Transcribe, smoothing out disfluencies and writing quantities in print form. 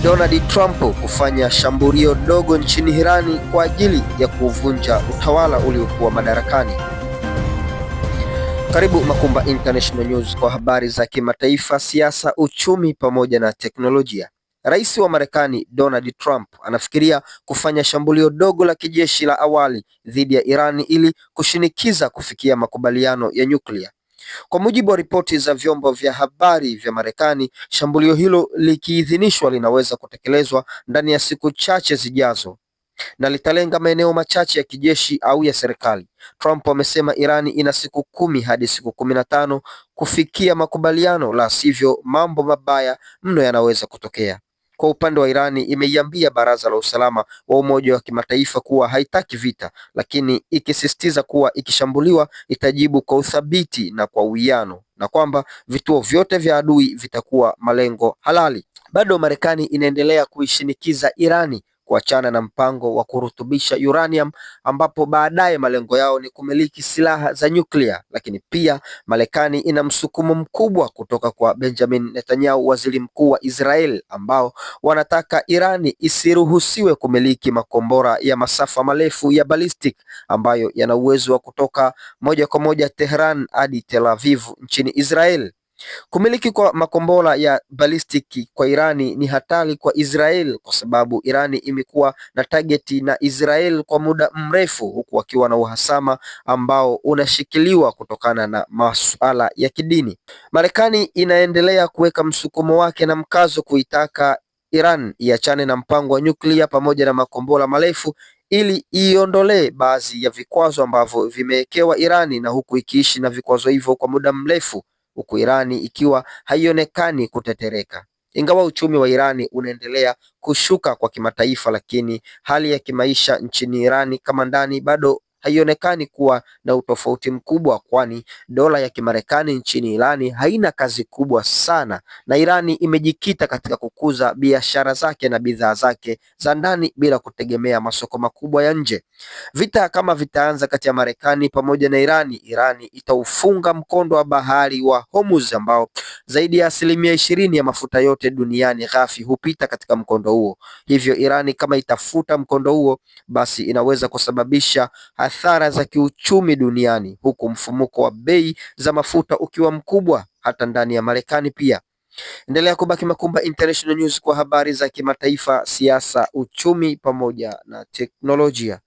Donald Trump kufanya shambulio dogo nchini Irani kwa ajili ya kuvunja utawala uliokuwa madarakani. Karibu Makumba International News kwa habari za kimataifa, siasa, uchumi pamoja na teknolojia. Rais wa Marekani Donald Trump anafikiria kufanya shambulio dogo la kijeshi la awali dhidi ya Irani ili kushinikiza kufikia makubaliano ya nyuklia. Kwa mujibu wa ripoti za vyombo vya habari vya Marekani, shambulio hilo likiidhinishwa linaweza kutekelezwa ndani ya siku chache zijazo na litalenga maeneo machache ya kijeshi au ya serikali. Trump amesema Irani ina siku 10 hadi siku 15 kufikia makubaliano, la sivyo mambo mabaya mno yanaweza kutokea. Kwa upande wa Irani, imeiambia Baraza la Usalama wa Umoja wa Kimataifa kuwa haitaki vita, lakini ikisisitiza kuwa ikishambuliwa itajibu kwa uthabiti na kwa uwiano, na kwamba vituo vyote vya adui vitakuwa malengo halali. Bado Marekani inaendelea kuishinikiza Irani kuachana na mpango wa kurutubisha uranium, ambapo baadaye malengo yao ni kumiliki silaha za nyuklia. Lakini pia Marekani ina msukumo mkubwa kutoka kwa Benjamin Netanyahu, waziri mkuu wa Israel, ambao wanataka Irani isiruhusiwe kumiliki makombora ya masafa marefu ya ballistic ambayo yana uwezo wa kutoka moja kwa moja Tehran hadi Tel Aviv nchini Israel. Kumiliki kwa makombora ya balistiki kwa Irani ni hatari kwa Israel, kwa sababu Irani imekuwa na targeti na Israel kwa muda mrefu, huku wakiwa na uhasama ambao unashikiliwa kutokana na masuala ya kidini. Marekani inaendelea kuweka msukumo wake na mkazo kuitaka Iran iachane na mpango wa nyuklia pamoja na makombora marefu ili iondolee baadhi ya vikwazo ambavyo vimewekewa Irani, na huku ikiishi na vikwazo hivyo kwa muda mrefu, huku Irani ikiwa haionekani kutetereka. Ingawa uchumi wa Irani unaendelea kushuka kwa kimataifa, lakini hali ya kimaisha nchini Irani kama ndani bado haionekani kuwa na utofauti mkubwa, kwani dola ya Kimarekani nchini Irani haina kazi kubwa sana, na Irani imejikita katika kukuza biashara zake na bidhaa zake za ndani bila kutegemea masoko makubwa ya nje. Vita kama vitaanza kati ya Marekani pamoja na Irani itaufunga mkondo wa bahari wa Hormuz, ambao zaidi ya 20% ya mafuta yote duniani ghafi hupita katika mkondo huo. Hivyo Irani kama itafuta mkondo huo, basi inaweza kusababisha athara za kiuchumi duniani, huku mfumuko wa bei za mafuta ukiwa mkubwa hata ndani ya Marekani pia. Endelea kubaki Makumba International News kwa habari za kimataifa, siasa, uchumi pamoja na teknolojia.